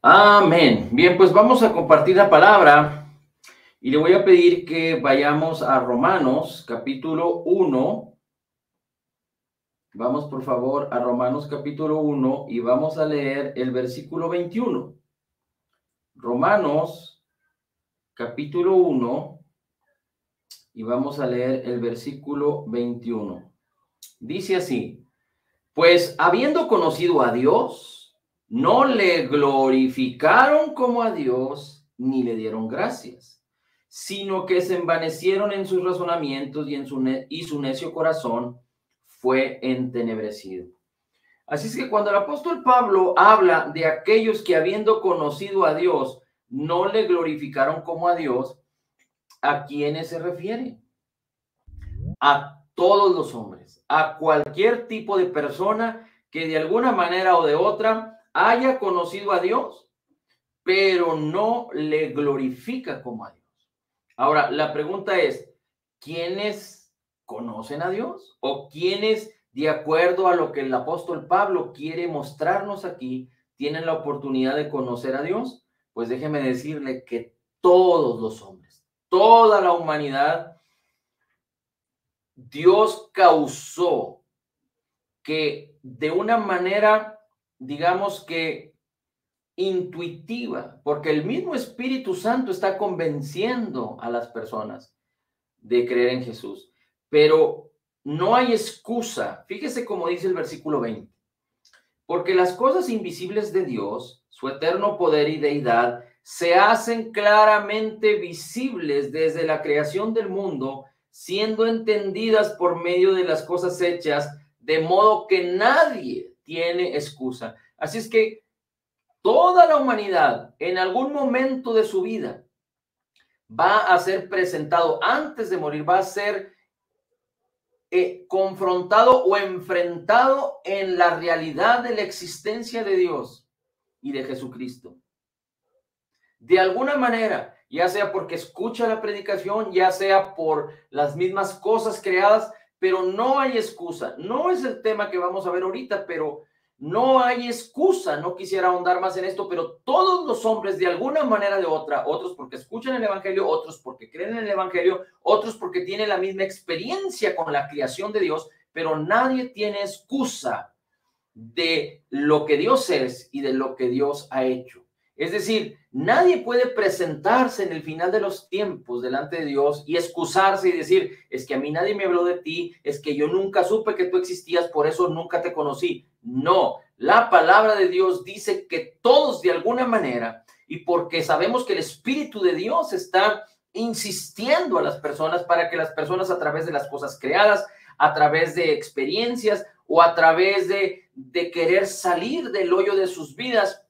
Amén. Bien, pues vamos a compartir la palabra y le voy a pedir que vayamos a Romanos capítulo 1. Vamos por favor a Romanos capítulo 1 y vamos a leer el versículo 21. Romanos capítulo 1 y vamos a leer el versículo 21. Dice así: pues habiendo conocido a Dios, no le glorificaron como a Dios, ni le dieron gracias, sino que se envanecieron en sus razonamientos y su necio corazón fue entenebrecido. Así es que cuando el apóstol Pablo habla de aquellos que habiendo conocido a Dios, no le glorificaron como a Dios, ¿a quiénes se refiere? A todos los hombres, a cualquier tipo de persona que de alguna manera o de otra haya conocido a Dios, pero no le glorifica como a Dios. Ahora, la pregunta es, ¿quiénes conocen a Dios? ¿O quiénes, de acuerdo a lo que el apóstol Pablo quiere mostrarnos aquí, tienen la oportunidad de conocer a Dios? Pues déjeme decirle que todos los hombres, toda la humanidad, Dios causó que de una manera, digamos que intuitiva, porque el mismo Espíritu Santo está convenciendo a las personas de creer en Jesús, pero no hay excusa. Fíjese cómo dice el versículo 20: porque las cosas invisibles de Dios, su eterno poder y deidad, se hacen claramente visibles desde la creación del mundo, siendo entendidas por medio de las cosas hechas, de modo que nadie tiene excusa. Así es que toda la humanidad, en algún momento de su vida, va a ser presentado antes de morir, va a ser confrontado o enfrentado en la realidad de la existencia de Dios y de Jesucristo. De alguna manera, ya sea porque escucha la predicación, ya sea por las mismas cosas creadas, pero no hay excusa. No es el tema que vamos a ver ahorita, pero no hay excusa. No quisiera ahondar más en esto, pero todos los hombres, de alguna manera o de otra, otros porque escuchan el evangelio, otros porque creen en el evangelio, otros porque tienen la misma experiencia con la creación de Dios, pero nadie tiene excusa de lo que Dios es y de lo que Dios ha hecho. Es decir, nadie puede presentarse en el final de los tiempos delante de Dios y excusarse y decir, es que a mí nadie me habló de ti, es que yo nunca supe que tú existías, por eso nunca te conocí. No, la palabra de Dios dice que todos de alguna manera, y porque sabemos que el Espíritu de Dios está insistiendo a las personas para que las personas, a través de las cosas creadas, a través de experiencias o a través de querer salir del hoyo de sus vidas,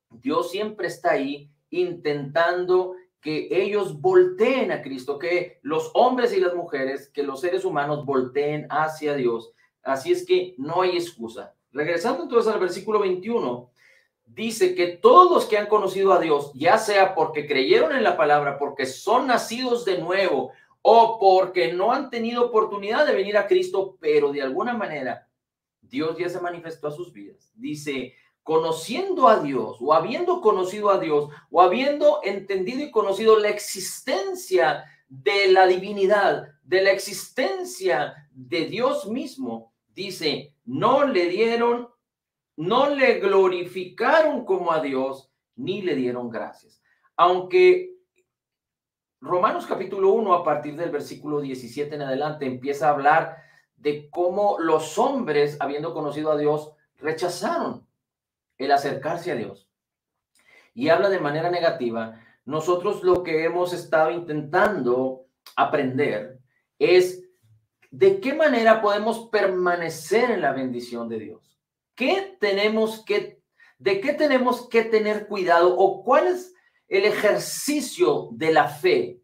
Dios siempre está ahí intentando que ellos volteen a Cristo, que los hombres y las mujeres, que los seres humanos volteen hacia Dios. Así es que no hay excusa. Regresando entonces al versículo 21, dice que todos los que han conocido a Dios, ya sea porque creyeron en la palabra, porque son nacidos de nuevo o porque no han tenido oportunidad de venir a Cristo, pero de alguna manera Dios ya se manifestó a sus vidas. Dice, conociendo a Dios, o habiendo conocido a Dios, o habiendo entendido y conocido la existencia de la divinidad, de la existencia de Dios mismo, dice, no le glorificaron como a Dios, ni le dieron gracias. Aunque Romanos capítulo 1, a partir del versículo 17 en adelante, empieza a hablar de cómo los hombres, habiendo conocido a Dios, rechazaron el acercarse a Dios. Y habla de manera negativa. Nosotros lo que hemos estado intentando aprender es de qué manera podemos permanecer en la bendición de Dios. ¿De qué tenemos que tener cuidado o cuál es el ejercicio de la fe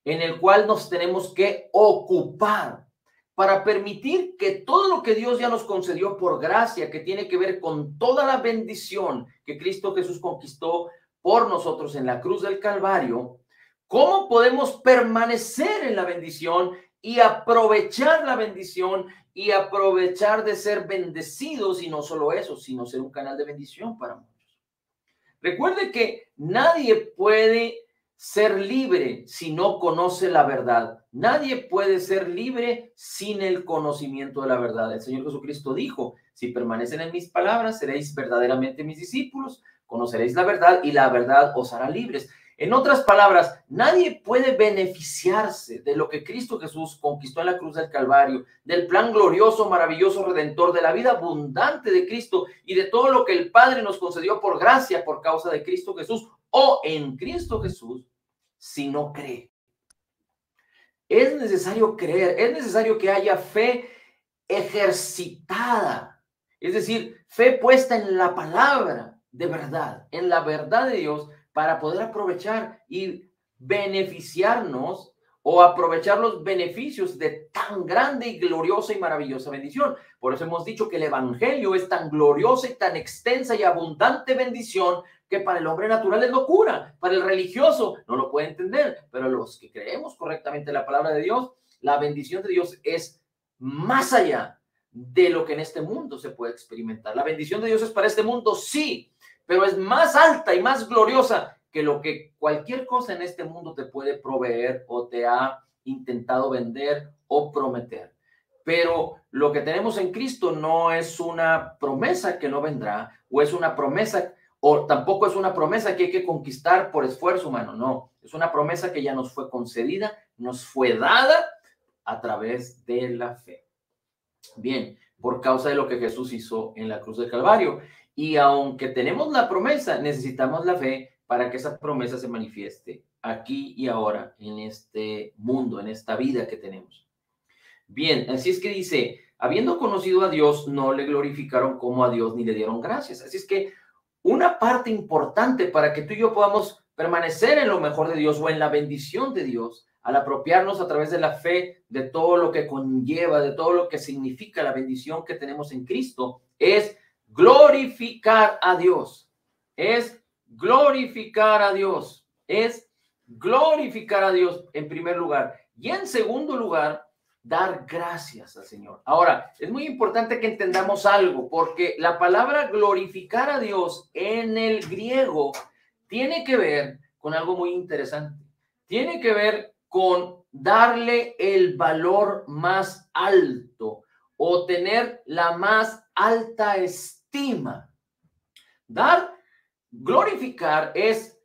en el cual nos tenemos que ocupar para permitir que todo lo que Dios ya nos concedió por gracia, que tiene que ver con toda la bendición que Cristo Jesús conquistó por nosotros en la cruz del Calvario, cómo podemos permanecer en la bendición y aprovechar la bendición y aprovechar de ser bendecidos, y no solo eso, sino ser un canal de bendición para muchos? Recuerde que nadie puede ser libre si no conoce la verdad. Nadie puede ser libre sin el conocimiento de la verdad. El Señor Jesucristo dijo, si permanecen en mis palabras, seréis verdaderamente mis discípulos, conoceréis la verdad y la verdad os hará libres. En otras palabras, nadie puede beneficiarse de lo que Cristo Jesús conquistó en la cruz del Calvario, del plan glorioso, maravilloso, redentor, de la vida abundante de Cristo y de todo lo que el Padre nos concedió por gracia, por causa de Cristo Jesús o en Cristo Jesús, si no cree. Es necesario creer, es necesario que haya fe ejercitada, es decir, fe puesta en la palabra de verdad, en la verdad de Dios, para poder aprovechar y beneficiarnos o aprovechar los beneficios de tan grande y gloriosa y maravillosa bendición. Por eso hemos dicho que el evangelio es tan gloriosa y tan extensa y abundante bendición que para el hombre natural es locura, para el religioso no lo puede entender, pero los que creemos correctamente la palabra de Dios, la bendición de Dios es más allá de lo que en este mundo se puede experimentar. La bendición de Dios es para este mundo, sí, pero es más alta y más gloriosa que lo que cualquier cosa en este mundo te puede proveer o te ha intentado vender o prometer. Pero lo que tenemos en Cristo no es una promesa que no vendrá, o es una promesa, o tampoco es una promesa que hay que conquistar por esfuerzo humano, no. Es una promesa que ya nos fue concedida, nos fue dada a través de la fe. Bien, por causa de lo que Jesús hizo en la cruz del Calvario. Y aunque tenemos la promesa, necesitamos la fe para que esa promesa se manifieste aquí y ahora en este mundo, en esta vida que tenemos. Bien, así es que dice, habiendo conocido a Dios, no le glorificaron como a Dios ni le dieron gracias. Así es que una parte importante para que tú y yo podamos permanecer en lo mejor de Dios o en la bendición de Dios, al apropiarnos a través de la fe de todo lo que conlleva, de todo lo que significa la bendición que tenemos en Cristo, es glorificar a Dios. Es glorificar a Dios. Es glorificar a Dios en primer lugar. Y en segundo lugar, dar gracias al Señor. Ahora, es muy importante que entendamos algo, porque la palabra glorificar a Dios en el griego tiene que ver con algo muy interesante. Tiene que ver con darle el valor más alto o tener la más alta estima. Glorificar es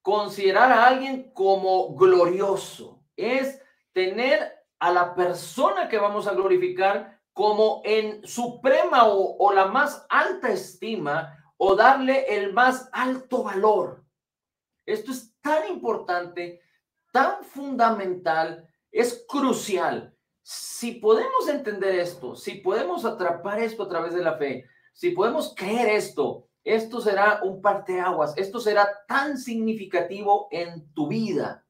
considerar a alguien como glorioso, es tener a la persona que vamos a glorificar como en suprema o la más alta estima o darle el más alto valor. Esto es tan importante, tan fundamental, es crucial. Si podemos entender esto, si podemos atrapar esto a través de la fe, si podemos creer esto, esto será un parteaguas, esto será tan significativo en tu vida.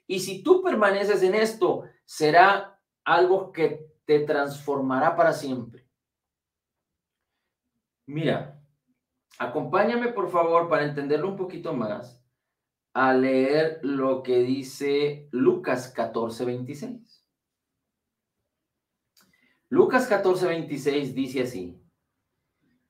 Y si tú permaneces en esto, será algo que te transformará para siempre. Mira, acompáñame por favor para entenderlo un poquito más a leer lo que dice Lucas 14:26. Lucas 14:26 dice así: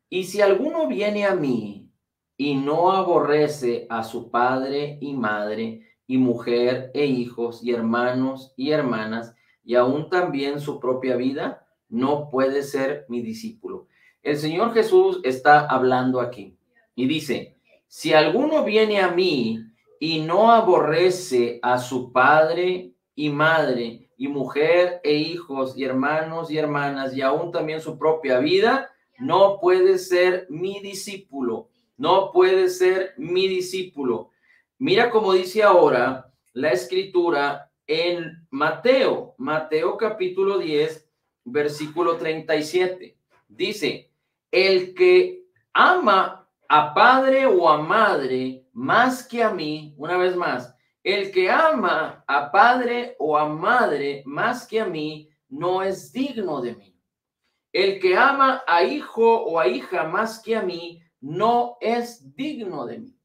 y si alguno viene a mí y no aborrece a su padre y madre y mujer e hijos y hermanos y hermanas y aún también su propia vida, no puede ser mi discípulo. El Señor Jesús está hablando aquí y dice, si alguno viene a mí y no aborrece a su padre y madre y mujer e hijos y hermanos y hermanas y aún también su propia vida, no puede ser mi discípulo. No puede ser mi discípulo. Mira cómo dice ahora la escritura en Mateo capítulo 10, versículo 37. Dice, el que ama a padre o a madre más que a mí, una vez más, el que ama a padre o a madre más que a mí, no es digno de mí. El que ama a hijo o a hija más que a mí, no es digno de mí.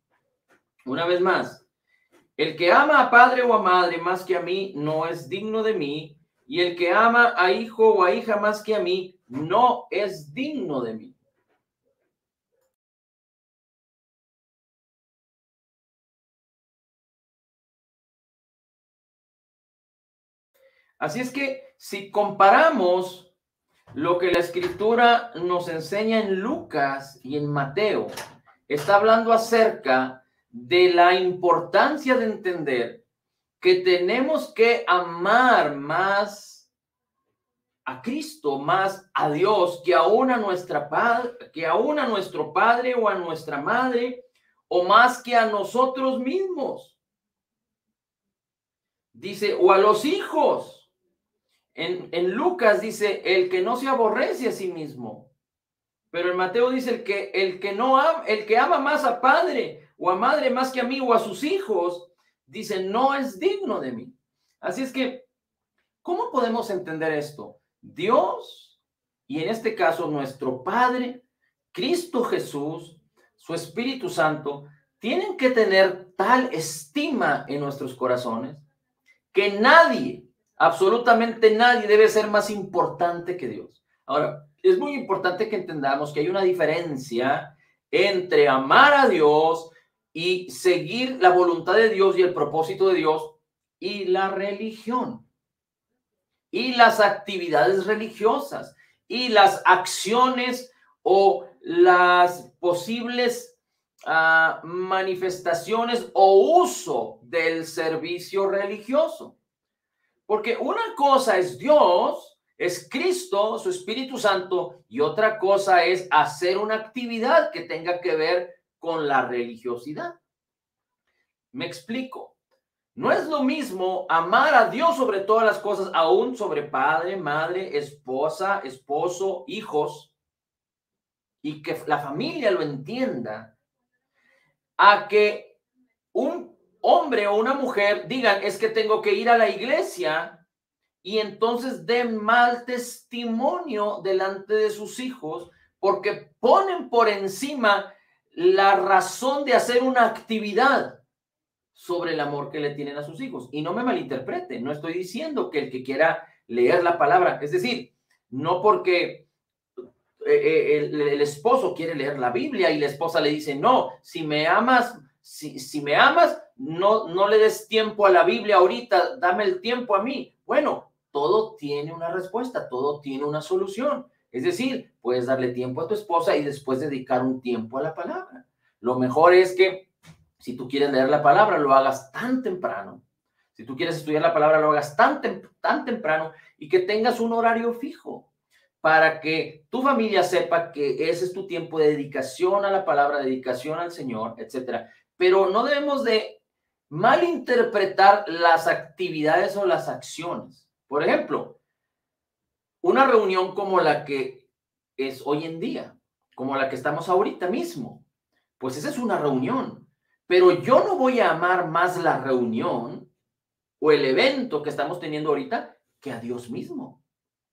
Una vez más, el que ama a padre o a madre más que a mí, no es digno de mí. Y el que ama a hijo o a hija más que a mí, no es digno de mí. Así es que si comparamos lo que la Escritura nos enseña en Lucas y en Mateo, está hablando acerca de la importancia de entender que tenemos que amar más a Cristo, más a Dios, que aún a nuestro padre o a nuestra madre, o más que a nosotros mismos. Dice, o a los hijos. En Lucas dice, el que no se aborrece a sí mismo. Pero en Mateo dice, el que ama más a padre o a madre más que a mí o a sus hijos, dice, no es digno de mí. Así es que, ¿cómo podemos entender esto? Dios, y en este caso nuestro Padre, Cristo Jesús, su Espíritu Santo, tienen que tener tal estima en nuestros corazones que nadie, absolutamente nadie, debe ser más importante que Dios. Ahora, es muy importante que entendamos que hay una diferencia entre amar a Dios y seguir la voluntad de Dios y el propósito de Dios y la religión y las actividades religiosas y las acciones o las posibles manifestaciones o uso del servicio religioso. Porque una cosa es Dios, es Cristo, su Espíritu Santo, y otra cosa es hacer una actividad que tenga que ver con la religiosidad. Me explico. No es lo mismo amar a Dios sobre todas las cosas, aún sobre padre, madre, esposa, esposo, hijos, y que la familia lo entienda, a que un hombre o una mujer digan, es que tengo que ir a la iglesia y entonces den mal testimonio delante de sus hijos porque ponen por encima la razón de hacer una actividad sobre el amor que le tienen a sus hijos. Y no me malinterpreten, no estoy diciendo que el que quiera leer la palabra, es decir, no porque el esposo quiere leer la Biblia y la esposa le dice, no, si me amas, si me amas, no le des tiempo a la Biblia ahorita, dame el tiempo a mí. Bueno, todo tiene una respuesta, todo tiene una solución. Es decir, puedes darle tiempo a tu esposa y después dedicar un tiempo a la palabra. Lo mejor es que si tú quieres leer la palabra, lo hagas tan temprano. Si tú quieres estudiar la palabra, lo hagas tan temprano y que tengas un horario fijo para que tu familia sepa que ese es tu tiempo de dedicación a la palabra, dedicación al Señor, etcétera. Pero no debemos de malinterpretar las actividades o las acciones. Por ejemplo, una reunión como la que es hoy en día, como la que estamos ahorita mismo, pues esa es una reunión. Pero yo no voy a amar más la reunión o el evento que estamos teniendo ahorita que a Dios mismo.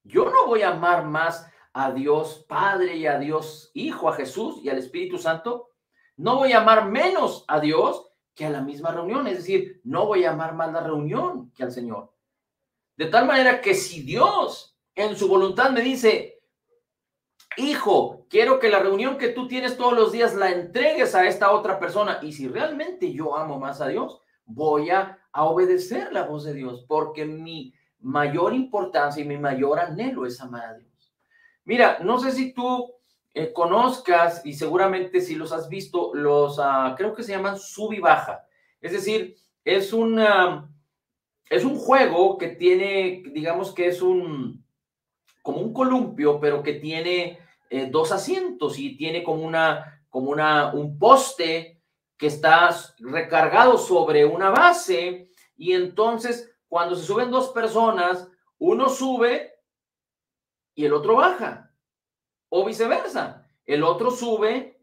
Yo no voy a amar más a Dios Padre y a Dios Hijo, a Jesús y al Espíritu Santo. No voy a amar menos a Dios que a la misma reunión. Es decir, no voy a amar más la reunión que al Señor. De tal manera que si Dios en su voluntad me dice, hijo, quiero que la reunión que tú tienes todos los días la entregues a esta otra persona. Y si realmente yo amo más a Dios, voy a obedecer la voz de Dios, porque mi mayor importancia y mi mayor anhelo es amar a Dios. Mira, no sé si tú conozcas, y seguramente si los has visto, creo que se llaman sub y baja. Es decir, es un juego que tiene, digamos que es como un columpio, pero que tiene dos asientos y tiene como un poste que está recargado sobre una base, y entonces cuando se suben dos personas, uno sube y el otro baja, o viceversa, el otro sube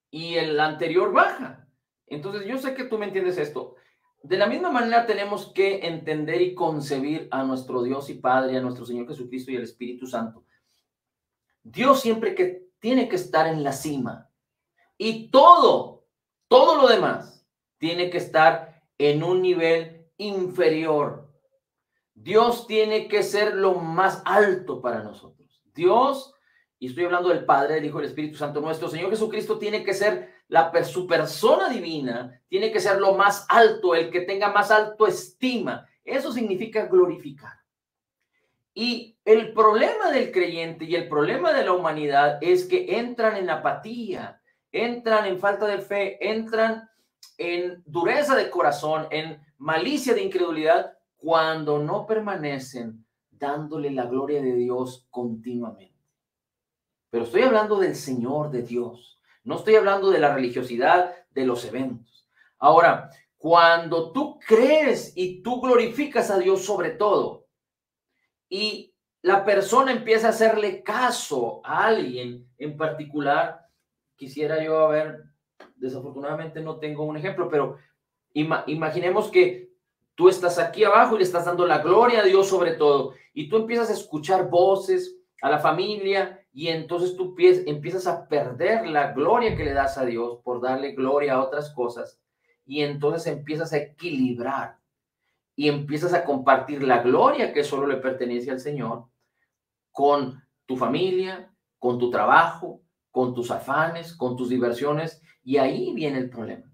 y el anterior baja. Entonces yo sé que tú me entiendes esto. De la misma manera tenemos que entender y concebir a nuestro Dios y Padre, a nuestro Señor Jesucristo y el Espíritu Santo. Dios siempre que tiene que estar en la cima, y todo lo demás tiene que estar en un nivel inferior. Dios tiene que ser lo más alto para nosotros. Dios, y estoy hablando del Padre, del Hijo y del Espíritu Santo, nuestro Señor Jesucristo tiene que ser su persona divina, tiene que ser lo más alto, el que tenga más alto estima. Eso significa glorificar. Y el problema del creyente y el problema de la humanidad es que entran en apatía, entran en falta de fe, entran en dureza de corazón, en malicia de incredulidad, cuando no permanecen dándole la gloria de Dios continuamente. Pero estoy hablando del Señor, de Dios. No estoy hablando de la religiosidad, de los eventos. Ahora, cuando tú crees y tú glorificas a Dios sobre todo, y la persona empieza a hacerle caso a alguien en particular, quisiera yo ver, desafortunadamente no tengo un ejemplo, pero imaginemos que tú estás aquí abajo y le estás dando la gloria a Dios sobre todo, y tú empiezas a escuchar voces a la familia, y entonces tú empiezas a perder la gloria que le das a Dios por darle gloria a otras cosas, y entonces empiezas a equilibrar y empiezas a compartir la gloria que solo le pertenece al Señor con tu familia, con tu trabajo, con tus afanes, con tus diversiones, y ahí viene el problema.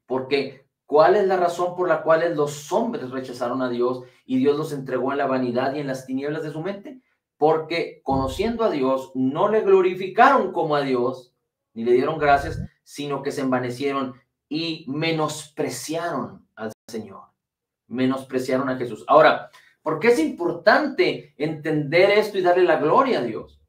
Porque ¿cuál es la razón por la cual los hombres rechazaron a Dios y Dios los entregó en la vanidad y en las tinieblas de su mente? Porque conociendo a Dios, no le glorificaron como a Dios, ni le dieron gracias, sino que se envanecieron y menospreciaron al Señor, menospreciaron a Jesús. Ahora, ¿por qué es importante entender esto y darle la gloria a Dios?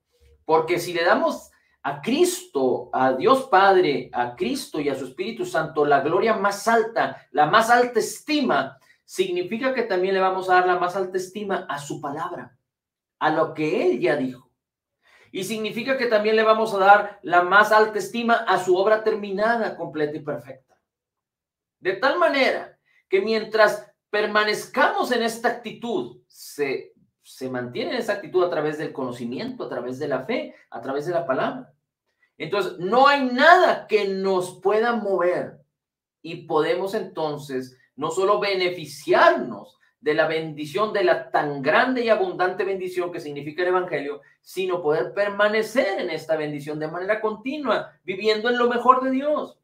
Porque si le damos a Cristo, a Dios Padre, a Cristo y a su Espíritu Santo la gloria más alta, la más alta estima, significa que también le vamos a dar la más alta estima a su palabra, a lo que Él ya dijo. Y significa que también le vamos a dar la más alta estima a su obra terminada, completa y perfecta. De tal manera que mientras permanezcamos en esta actitud, se mantiene esa actitud a través del conocimiento, a través de la fe, a través de la palabra. Entonces, no hay nada que nos pueda mover y podemos entonces no solo beneficiarnos de la bendición, de la tan grande y abundante bendición que significa el Evangelio, sino poder permanecer en esta bendición de manera continua, viviendo en lo mejor de Dios.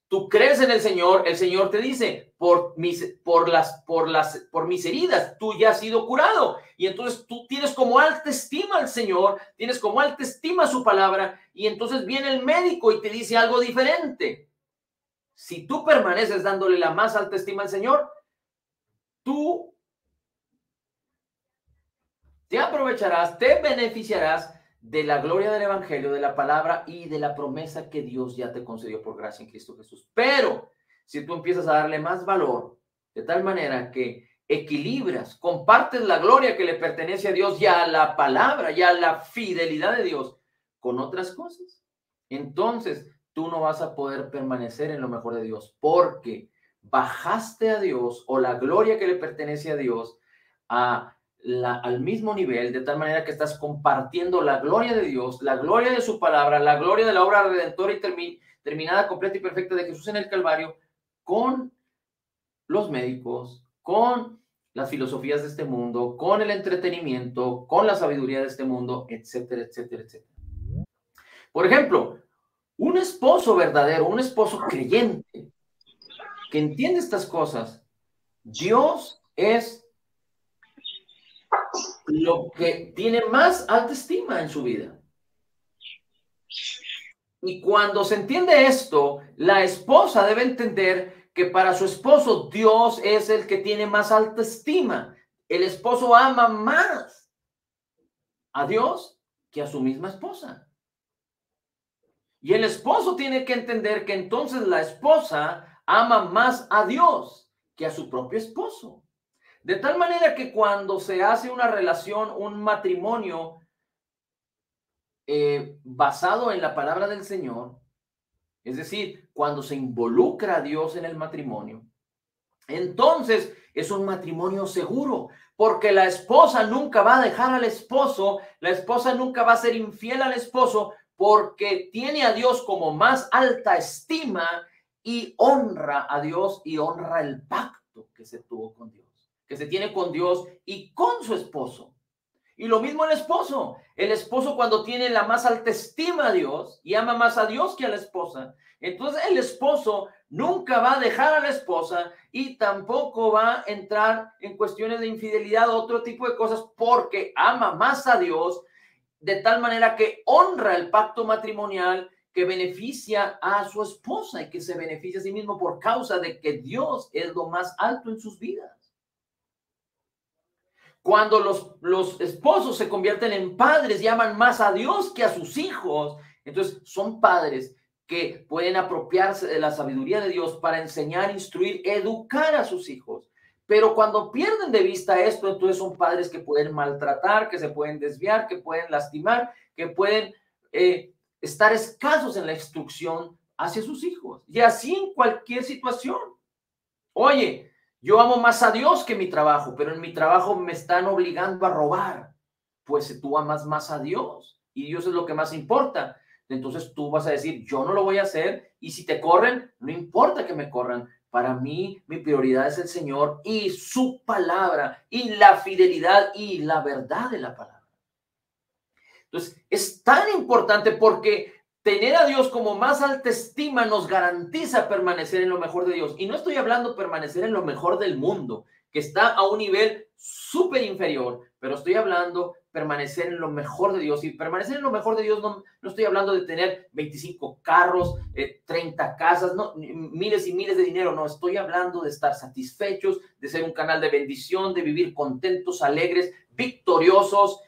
Tú crees en el Señor te dice, por mis heridas, tú ya has sido curado. Y entonces tú tienes como alta estima al Señor, tienes como alta estima su palabra, y entonces viene el médico y te dice algo diferente. Si tú permaneces dándole la más alta estima al Señor, tú te aprovecharás, te beneficiarás de la gloria del Evangelio, de la palabra y de la promesa que Dios ya te concedió por gracia en Cristo Jesús. Pero si tú empiezas a darle más valor, de tal manera que equilibras, compartes la gloria que le pertenece a Dios y a la palabra y a la fidelidad de Dios con otras cosas, entonces tú no vas a poder permanecer en lo mejor de Dios, porque bajaste a Dios o la gloria que le pertenece a Dios al mismo nivel, de tal manera que estás compartiendo la gloria de Dios, la gloria de su palabra, la gloria de la obra redentora y terminada, completa y perfecta de Jesús en el Calvario, con los médicos, con las filosofías de este mundo, con el entretenimiento, con la sabiduría de este mundo, etcétera, etcétera, etcétera. Por ejemplo, un esposo verdadero, un esposo creyente, que entiende estas cosas, Dios es lo que tiene más alta estima en su vida. Y cuando se entiende esto, la esposa debe entender que para su esposo Dios es el que tiene más alta estima. El esposo ama más a Dios que a su misma esposa. Y el esposo tiene que entender que entonces la esposa ama más a Dios que a su propio esposo. De tal manera que cuando se hace una relación, un matrimonio basado en la palabra del Señor, es decir, cuando se involucra a Dios en el matrimonio, entonces es un matrimonio seguro, porque la esposa nunca va a dejar al esposo, la esposa nunca va a ser infiel al esposo, porque tiene a Dios como más alta estima y honra a Dios y honra el pacto que se tuvo con Dios, que se tiene con Dios y con su esposo. Y lo mismo el esposo. El esposo cuando tiene la más alta estima a Dios y ama más a Dios que a la esposa, entonces el esposo nunca va a dejar a la esposa y tampoco va a entrar en cuestiones de infidelidad o otro tipo de cosas porque ama más a Dios, de tal manera que honra el pacto matrimonial, que beneficia a su esposa y que se beneficia a sí mismo por causa de que Dios es lo más alto en sus vidas. Cuando los esposos se convierten en padres y aman más a Dios que a sus hijos, entonces son padres que pueden apropiarse de la sabiduría de Dios para enseñar, instruir, educar a sus hijos. Pero cuando pierden de vista esto, entonces son padres que pueden maltratar, que se pueden desviar, que pueden lastimar, que pueden estar escasos en la instrucción hacia sus hijos. Y así en cualquier situación. Oye, yo amo más a Dios que mi trabajo, pero en mi trabajo me están obligando a robar. Pues tú amas más a Dios y Dios es lo que más importa. Entonces tú vas a decir, yo no lo voy a hacer y si te corren, no importa que me corran. Para mí, mi prioridad es el Señor y su palabra y la fidelidad y la verdad de la palabra. Entonces, es tan importante porque tener a Dios como más alta estima nos garantiza permanecer en lo mejor de Dios. Y no estoy hablando permanecer en lo mejor del mundo, que está a un nivel súper inferior, pero estoy hablando permanecer en lo mejor de Dios. Y permanecer en lo mejor de Dios no estoy hablando de tener 25 carros, 30 casas, no, miles y miles de dinero. No, estoy hablando de estar satisfechos, de ser un canal de bendición, de vivir contentos, alegres, victoriosos.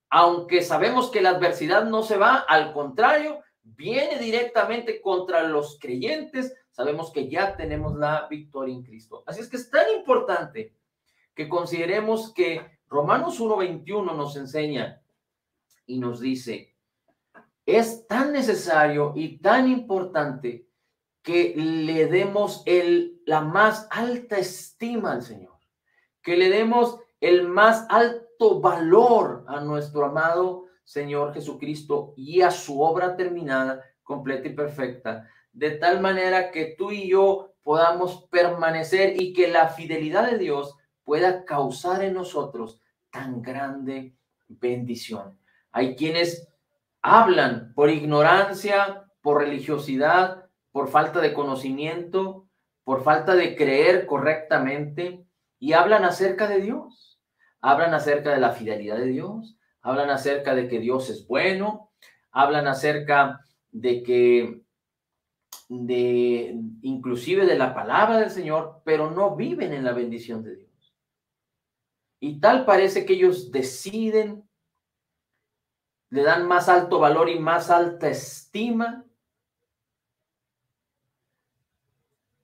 Aunque sabemos que la adversidad no se va, al contrario, viene directamente contra los creyentes, sabemos que ya tenemos la victoria en Cristo. Así es que es tan importante que consideremos que Romanos 1:21 nos enseña y nos dice, es tan necesario y tan importante que le demos la más alta estima al Señor, que le demos el más alto valor a nuestro amado Señor Jesucristo y a su obra terminada, completa y perfecta, de tal manera que tú y yo podamos permanecer y que la fidelidad de Dios pueda causar en nosotros tan grande bendición. Hay quienes hablan por ignorancia, por religiosidad, por falta de conocimiento, por falta de creer correctamente, y hablan acerca de Dios, hablan acerca de la fidelidad de Dios, hablan acerca de que Dios es bueno, hablan acerca inclusive de la palabra del Señor, pero no viven en la bendición de Dios. Y tal parece que ellos deciden, le dan más alto valor y más alta estima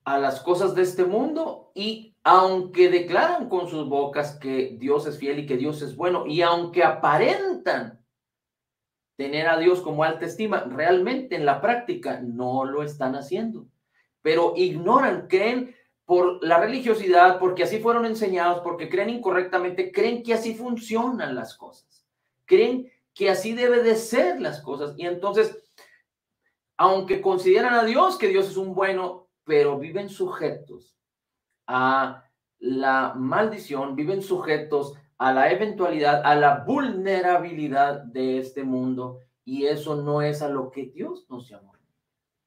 a las cosas de este mundo, y aunque declaran con sus bocas que Dios es fiel y que Dios es bueno, y aunque aparentan tener a Dios como alta estima, realmente en la práctica no lo están haciendo, pero ignoran, creen por la religiosidad, porque así fueron enseñados, porque creen incorrectamente, creen que así funcionan las cosas, creen que así debe de ser las cosas, y entonces, aunque consideran a Dios, que Dios es un bueno, pero viven sujetos a la maldición, viven sujetos a la eventualidad, a la vulnerabilidad de este mundo, y eso no es a lo que Dios nos llamó.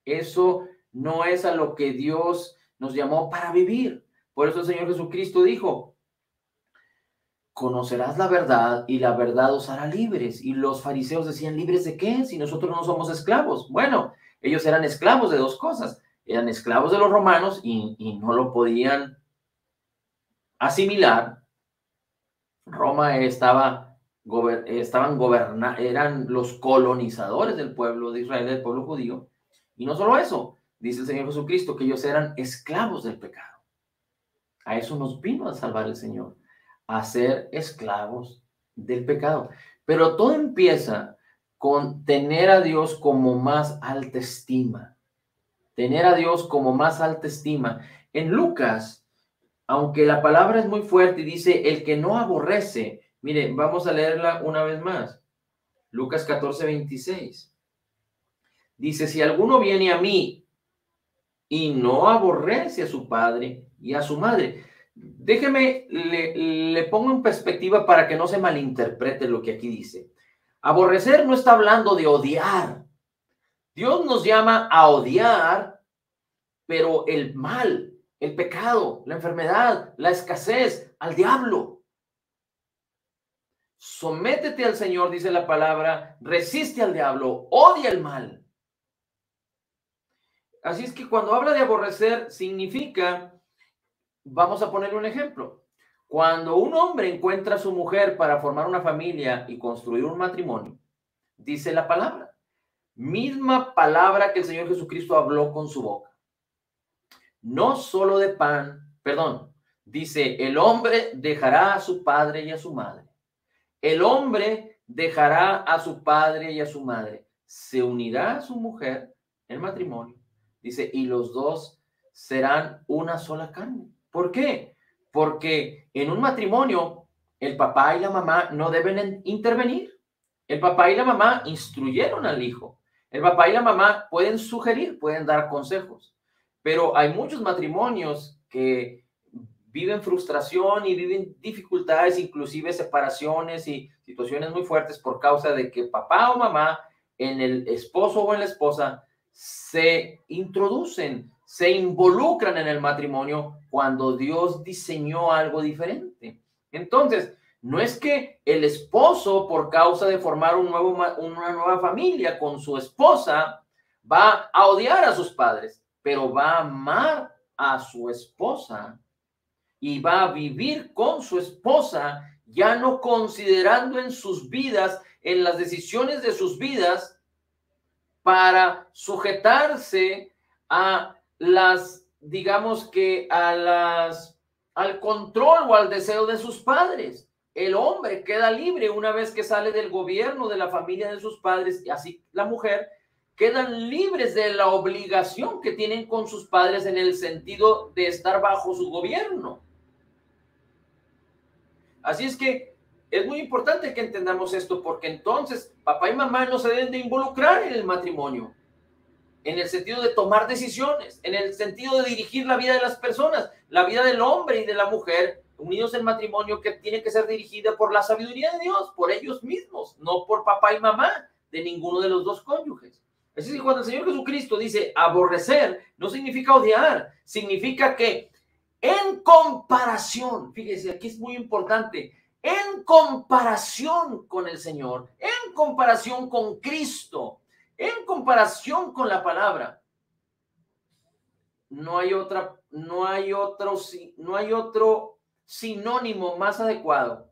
Eso no es a lo que Dios nos llamó para vivir. Por eso el Señor Jesucristo dijo, conocerás la verdad y la verdad os hará libres. Y los fariseos decían, ¿libres de qué? Si nosotros no somos esclavos. Bueno, ellos eran esclavos de dos cosas. Eran esclavos de los romanos y no lo podían asimilar. Roma estaban eran los colonizadores del pueblo de Israel, del pueblo judío. Y no solo eso, dice el Señor Jesucristo, que ellos eran esclavos del pecado. A eso nos vino a salvar el Señor, a ser esclavos del pecado. Pero todo empieza con tener a Dios como más alta estima. Tener a Dios como más alta estima. En Lucas, aunque la palabra es muy fuerte y dice, el que no aborrece, miren, vamos a leerla una vez más. Lucas 14:26. Dice, si alguno viene a mí y no aborrece a su padre y a su madre. Déjeme, le pongo en perspectiva para que no se malinterprete lo que aquí dice. Aborrecer no está hablando de odiar. Dios nos llama a odiar, pero el mal, el pecado, la enfermedad, la escasez, al diablo. Sométete al Señor, dice la palabra, resiste al diablo, odia el mal. Así es que cuando habla de aborrecer, significa, vamos a ponerle un ejemplo. Cuando un hombre encuentra a su mujer para formar una familia y construir un matrimonio, dice la palabra, misma palabra que el Señor Jesucristo habló con su boca. No solo de pan, perdón, dice, el hombre dejará a su padre y a su madre. El hombre dejará a su padre y a su madre. Se unirá a su mujer en matrimonio. Dice, y los dos serán una sola carne. ¿Por qué? Porque en un matrimonio el papá y la mamá no deben intervenir. El papá y la mamá instruyeron al hijo. El papá y la mamá pueden sugerir, pueden dar consejos. Pero hay muchos matrimonios que viven frustración y viven dificultades, inclusive separaciones y situaciones muy fuertes por causa de que papá o mamá en el esposo o en la esposa se introducen, se involucran en el matrimonio cuando Dios diseñó algo diferente. Entonces, no es que el esposo, por causa de formar una nueva familia con su esposa, va a odiar a sus padres, pero va a amar a su esposa y va a vivir con su esposa, ya no considerando en sus vidas, en las decisiones de sus vidas, para sujetarse a las, digamos que al control o al deseo de sus padres. El hombre queda libre una vez que sale del gobierno de la familia de sus padres, y así la mujer, quedan libres de la obligación que tienen con sus padres en el sentido de estar bajo su gobierno. Así es que es muy importante que entendamos esto, porque entonces papá y mamá no se deben de involucrar en el matrimonio, en el sentido de tomar decisiones, en el sentido de dirigir la vida de las personas, la vida del hombre y de la mujer, unidos en matrimonio, que tiene que ser dirigida por la sabiduría de Dios, por ellos mismos, no por papá y mamá de ninguno de los dos cónyuges. Así que cuando el Señor Jesucristo dice aborrecer, no significa odiar, significa que en comparación, fíjese, aquí es muy importante, en comparación con el Señor, en comparación con Cristo, en comparación con la palabra, no hay otro sinónimo más adecuado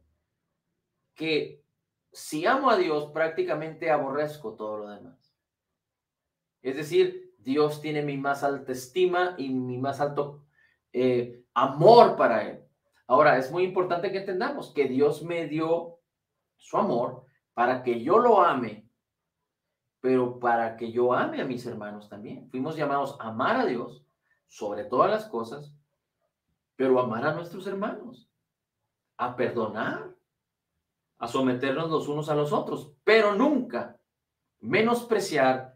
que si amo a Dios, prácticamente aborrezco todo lo demás. Es decir, Dios tiene mi más alta estima y mi más alto amor para Él. Ahora, es muy importante que entendamos que Dios me dio su amor para que yo lo ame, pero para que yo ame a mis hermanos también. Fuimos llamados a amar a Dios sobre todas las cosas, pero amar a nuestros hermanos, a perdonar, a someternos los unos a los otros, pero nunca menospreciar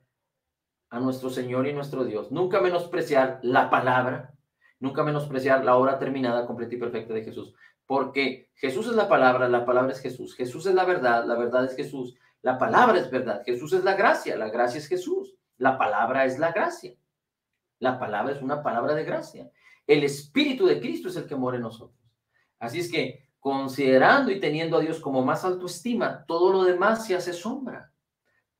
a nuestro Señor y nuestro Dios, nunca menospreciar la palabra, nunca menospreciar la obra terminada, completa y perfecta de Jesús, porque Jesús es la palabra es Jesús, Jesús es la verdad es Jesús, la palabra es verdad, Jesús es la gracia es Jesús, la palabra es la gracia, la palabra es una palabra de gracia, el Espíritu de Cristo es el que mora en nosotros. Así es que, considerando y teniendo a Dios como más autoestima, todo lo demás se hace sombra.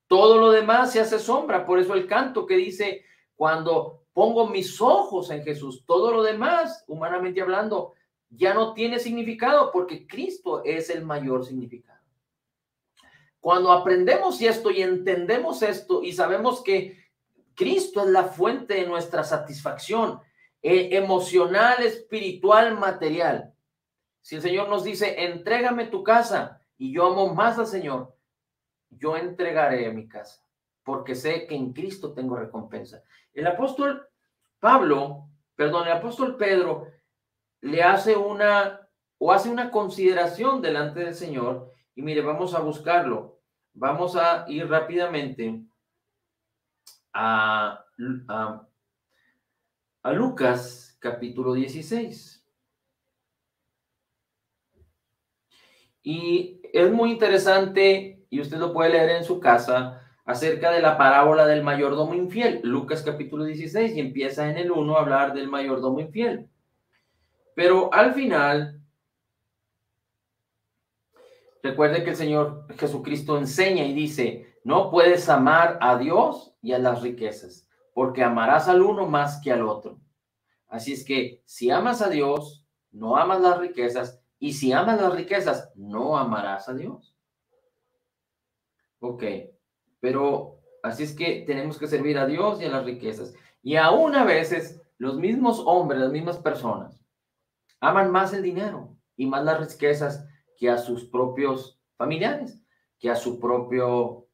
Todo lo demás se hace sombra. Por eso el canto que dice, cuando pongo mis ojos en Jesús, todo lo demás, humanamente hablando, ya no tiene significado porque Cristo es el mayor significado. Cuando aprendemos esto y entendemos esto y sabemos que Cristo es la fuente de nuestra satisfacción emocional, espiritual, material. Si el Señor nos dice, entrégame tu casa y yo amo más al Señor, yo entregaré mi casa, porque sé que en Cristo tengo recompensa. El apóstol Pedro le hace una consideración delante del Señor, y mire, vamos a buscarlo. Vamos a ir rápidamente a Lucas, capítulo 16. Y es muy interesante, y usted lo puede leer en su casa, acerca de la parábola del mayordomo infiel, Lucas capítulo 16, y empieza en el 1 a hablar del mayordomo infiel. Pero al final, recuerde que el Señor Jesucristo enseña y dice, no puedes amar a Dios y a las riquezas, porque amarás al uno más que al otro. Así es que si amas a Dios, no amas las riquezas, y si amas las riquezas, no amarás a Dios. Ok, pero así es que tenemos que servir a Dios y a las riquezas. Y aún a veces los mismos hombres, las mismas personas, aman más el dinero y más las riquezas que a sus propios familiares, que a sus propios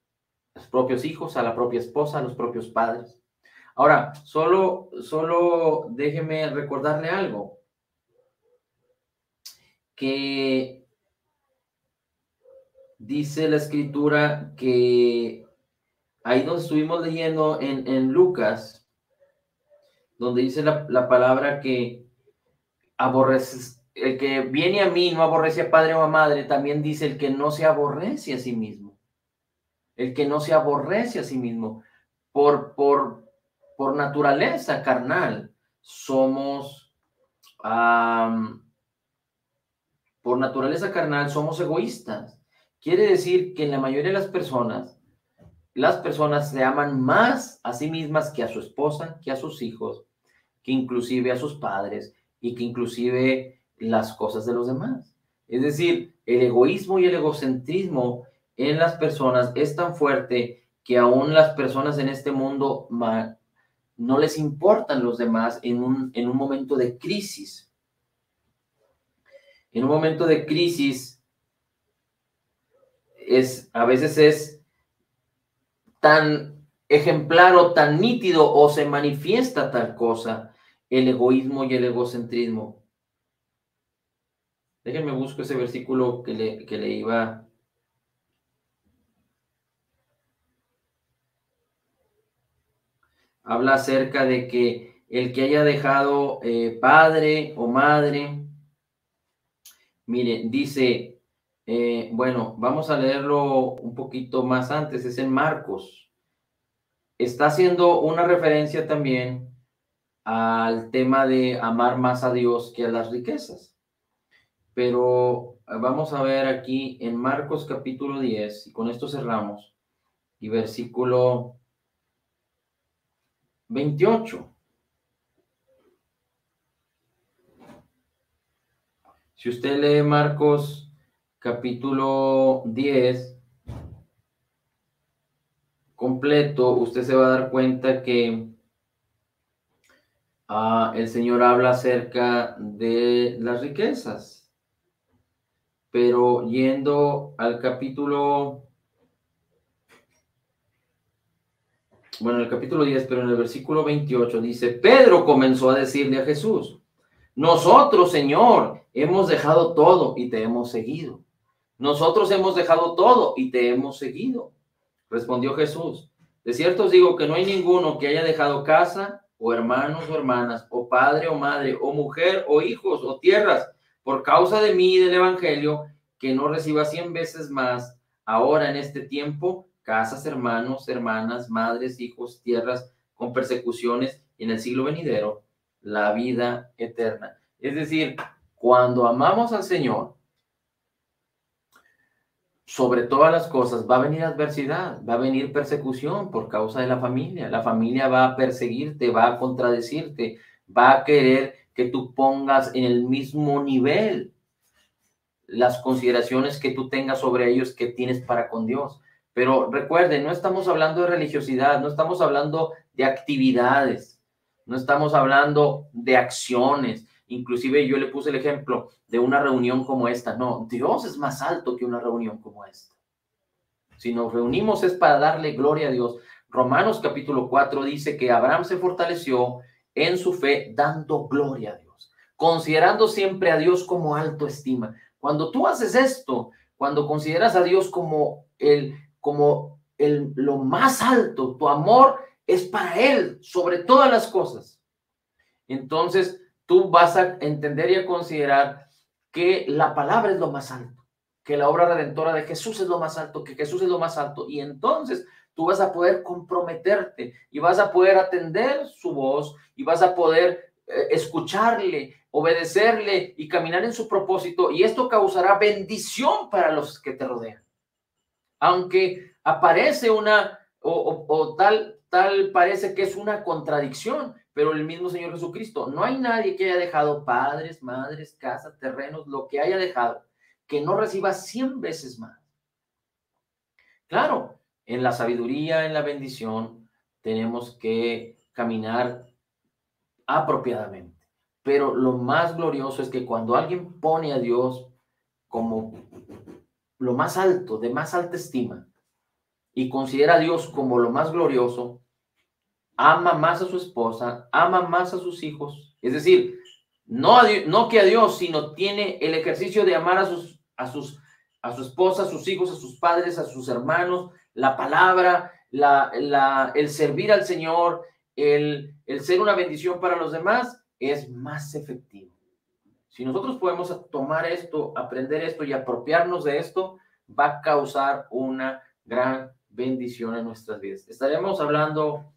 hijos, a la propia esposa, a los propios padres. Ahora, solo déjeme recordarle algo, que dice la escritura que ahí donde estuvimos leyendo en Lucas, donde dice la palabra que aborreces, el que viene a mí no aborrece a padre o a madre, también dice el que no se aborrece a sí mismo, el que no se aborrece a sí mismo, por naturaleza carnal, somos, por naturaleza carnal, somos egoístas. Quiere decir que en la mayoría de las personas se aman más a sí mismas que a su esposa, que a sus hijos, que inclusive a sus padres y que inclusive las cosas de los demás. Es decir, el egoísmo y el egocentrismo en las personas es tan fuerte que aún las personas en este mundo no les importan los demás en un momento de crisis. En un momento de crisis a veces es tan ejemplar o tan nítido o se manifiesta tal cosa, el egoísmo y el egocentrismo. Déjenme busco ese versículo que le iba. Habla acerca de que el que haya dejado padre o madre, mire, dice, bueno, vamos a leerlo un poquito más antes, es en Marcos. Está haciendo una referencia también al tema de amar más a Dios que a las riquezas. Pero vamos a ver aquí en Marcos capítulo 10, y con esto cerramos, y versículo 28. Si usted lee Marcos capítulo 10 completo, usted se va a dar cuenta que el Señor habla acerca de las riquezas. Pero yendo al capítulo, bueno, el capítulo 10, pero en el versículo 28 dice, Pedro comenzó a decirle a Jesús, nosotros, Señor, hemos dejado todo y te hemos seguido. Nosotros hemos dejado todo y te hemos seguido. Respondió Jesús, de cierto os digo que no hay ninguno que haya dejado casa, o hermanos o hermanas, o padre o madre, o mujer o hijos o tierras, por causa de mí y del evangelio, que no reciba 100 veces más ahora en este tiempo, casas, hermanos, hermanas, madres, hijos, tierras, con persecuciones, y en el siglo venidero, la vida eterna. Es decir, cuando amamos al Señor, sobre todas las cosas, va a venir adversidad, va a venir persecución por causa de la familia. La familia va a perseguirte, va a contradecirte, va a querer que tú pongas en el mismo nivel las consideraciones que tú tengas sobre ellos que tienes para con Dios. Pero recuerden, no estamos hablando de religiosidad, no estamos hablando de actividades, no estamos hablando de acciones. Inclusive yo le puse el ejemplo de una reunión como esta. No, Dios es más alto que una reunión como esta. Si nos reunimos es para darle gloria a Dios. Romanos capítulo 4 dice que Abraham se fortaleció en su fe dando gloria a Dios, considerando siempre a Dios como alto estima. Cuando tú haces esto, cuando consideras a Dios como lo más alto, tu amor es para Él sobre todas las cosas. Entonces, tú vas a entender y a considerar que la palabra es lo más alto. que la obra redentora de Jesús es lo más alto, que Jesús es lo más alto. Y entonces tú vas a poder comprometerte y vas a poder atender su voz y vas a poder escucharle, obedecerle y caminar en su propósito. Y esto causará bendición para los que te rodean. Aunque aparece tal parece que es una contradicción, pero el mismo Señor Jesucristo, no hay nadie que haya dejado padres, madres, casas, terrenos, lo que haya dejado, que no reciba 100 veces más. Claro, en la sabiduría, en la bendición, tenemos que caminar apropiadamente. Pero lo más glorioso es que cuando alguien pone a Dios como lo más alto, de más alta estima, y considera a Dios como lo más glorioso, ama más a su esposa, ama más a sus hijos, es decir, no que a Dios, sino tiene el ejercicio de amar a su esposa, a sus hijos, a sus padres, a sus hermanos, la palabra, el servir al Señor, el ser una bendición para los demás, es más efectivo. Si nosotros podemos tomar esto, aprender esto y apropiarnos de esto, va a causar una gran bendición en nuestras vidas. Estaremos hablando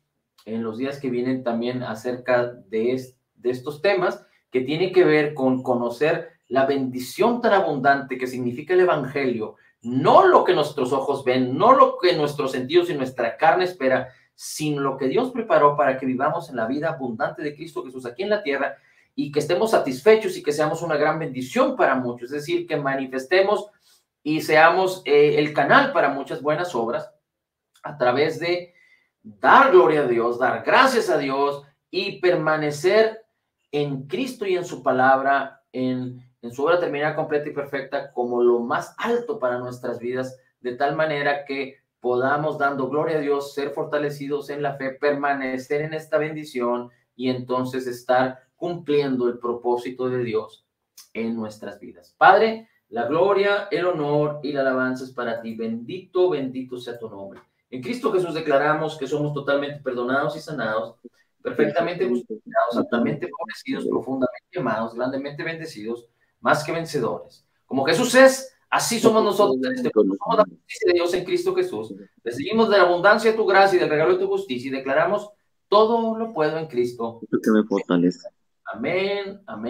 en los días que vienen también acerca de estos temas que tienen que ver con conocer la bendición tan abundante que significa el evangelio, no lo que nuestros ojos ven, no lo que nuestros sentidos y nuestra carne espera, sino lo que Dios preparó para que vivamos en la vida abundante de Cristo Jesús aquí en la tierra y que estemos satisfechos y que seamos una gran bendición para muchos, es decir, que manifestemos y seamos el canal para muchas buenas obras a través de dar gloria a Dios, dar gracias a Dios y permanecer en Cristo y en su palabra, en su obra terminada, completa y perfecta, como lo más alto para nuestras vidas, de tal manera que podamos, dando gloria a Dios, ser fortalecidos en la fe, permanecer en esta bendición y entonces estar cumpliendo el propósito de Dios en nuestras vidas. Padre, la gloria, el honor y la alabanza es para ti. Bendito, bendito sea tu nombre. En Cristo Jesús declaramos que somos totalmente perdonados y sanados, perfectamente justificados, altamente favorecidos, profundamente amados, grandemente bendecidos, más que vencedores. Como Jesús es, así somos nosotros en este mundo. Somos la justicia de Dios en Cristo Jesús. Recibimos de la abundancia de tu gracia y del regalo de tu justicia y declaramos todo lo puedo en Cristo. Que me fortalece. Amén, amén.